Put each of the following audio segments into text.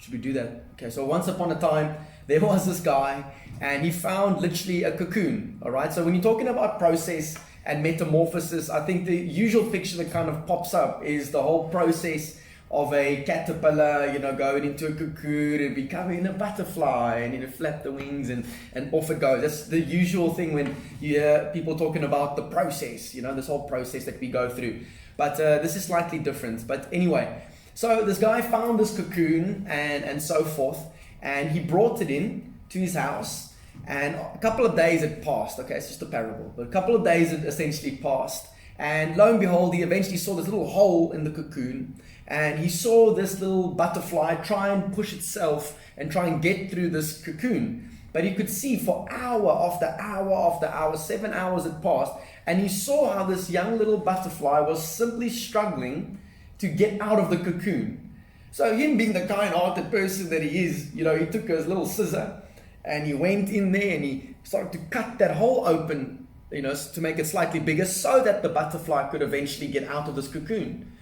Should we do that? Okay, so once upon a time, there was this guy, and he found literally a cocoon, all right? So when you're talking about process and metamorphosis, I think the usual picture that kind of pops up is the whole process of a caterpillar, going into a cocoon and becoming a butterfly, and flap the wings and off it goes. That's the usual thing when you hear people talking about the process, this whole process that we go through. But this is slightly different. But anyway, so this guy found this cocoon and so forth, and he brought it in to his house, and a couple of days had passed. Okay, it's just a parable, but a couple of days had essentially passed, and lo and behold, he eventually saw this little hole in the cocoon, and he saw this little butterfly try and push itself and try and get through this cocoon. But he could see for hour after hour after hour, 7 hours had passed, and he saw how this young little butterfly was simply struggling to get out of the cocoon. So him being the kind-hearted person that he is, he took his little scissor and he went in there and he started to cut that hole open, to make it slightly bigger so that the butterfly could eventually get out of this cocoon.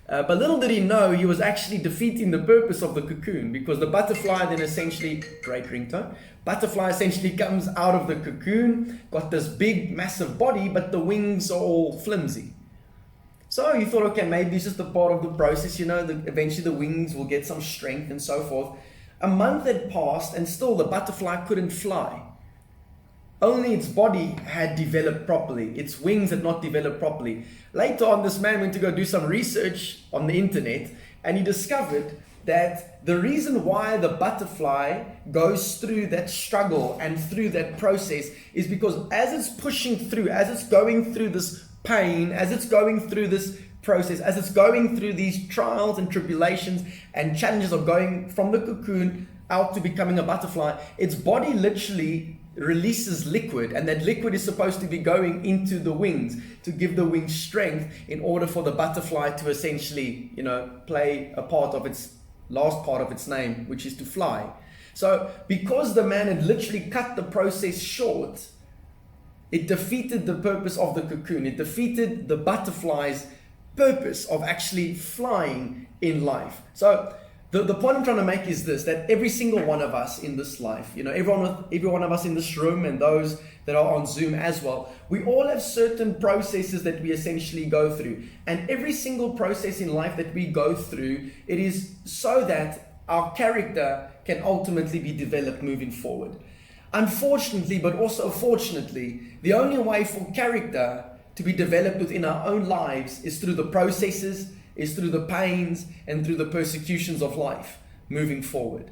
But little did he know, he was actually defeating the purpose of the cocoon, because the butterfly then essentially, great ringtone, butterfly essentially comes out of the cocoon, got this big, massive body, but the wings are all flimsy. So he thought, okay, maybe it's just a part of the process, eventually the wings will get some strength and so forth. A month had passed and still the butterfly couldn't fly. Only its body had developed properly. Its wings had not developed properly. Later on, this man went to go do some research on the internet, and he discovered that the reason why the butterfly goes through that struggle and through that process is because as it's pushing through, as it's going through this pain, as it's going through this process, as it's going through these trials and tribulations and challenges of going from the cocoon out to becoming a butterfly, its body literally releases liquid, and that liquid is supposed to be going into the wings to give the wings strength in order for the butterfly to essentially, play a part of its last part of its name, which is to fly. So because the man had literally cut the process short, it defeated the purpose of the cocoon. It defeated the butterfly's purpose of actually flying in life. So the point I'm trying to make is this, that every single one of us in this life, every one of us in this room and those that are on Zoom as well, we all have certain processes that we essentially go through. And every single process in life that we go through, it is so that our character can ultimately be developed moving forward. Unfortunately, but also fortunately, the only way for character to be developed within our own lives is through the processes, is through the pains and through the persecutions of life moving forward.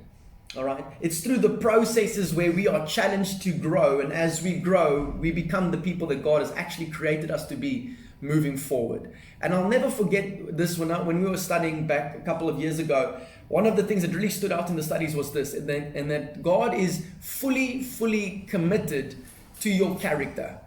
All right. It's through the processes where we are challenged to grow. And as we grow, we become the people that God has actually created us to be moving forward. And I'll never forget this when we were studying back a couple of years ago. One of the things that really stood out in the studies was this, and that God is fully committed to your character.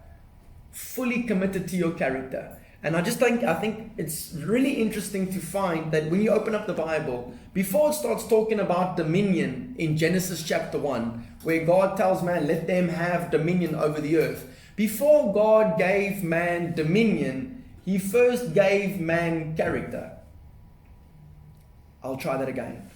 Fully committed to your character. And I think it's really interesting to find that when you open up the Bible, before it starts talking about dominion in Genesis chapter 1, where God tells man, let them have dominion over the earth. Before God gave man dominion, he first gave man character. I'll try that again.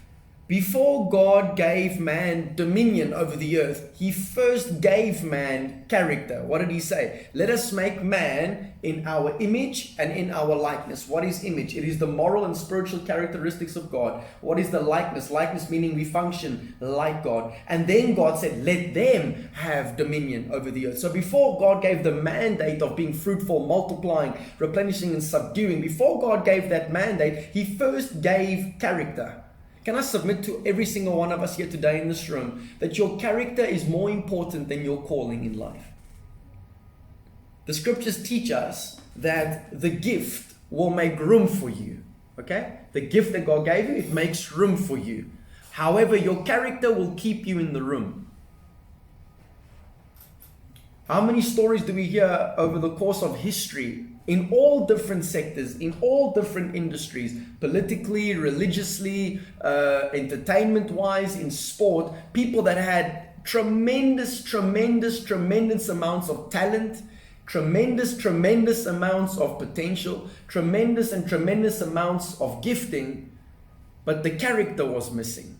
Before God gave man dominion over the earth, he first gave man character. What did he say? Let us make man in our image and in our likeness. What is image? It is the moral and spiritual characteristics of God. What is the likeness? Likeness meaning we function like God. And then God said, let them have dominion over the earth. So before God gave the mandate of being fruitful, multiplying, replenishing and subduing, before God gave that mandate, he first gave character. Can I submit to every single one of us here today in this room that your character is more important than your calling in life? The scriptures teach us that the gift will make room for you. Okay? The gift that God gave you, it makes room for you. However, your character will keep you in the room. How many stories do we hear over the course of history in all different sectors, in all different industries, politically, religiously, entertainment-wise, in sport, people that had tremendous amounts of talent, tremendous amounts of potential, tremendous amounts of gifting, but the character was missing.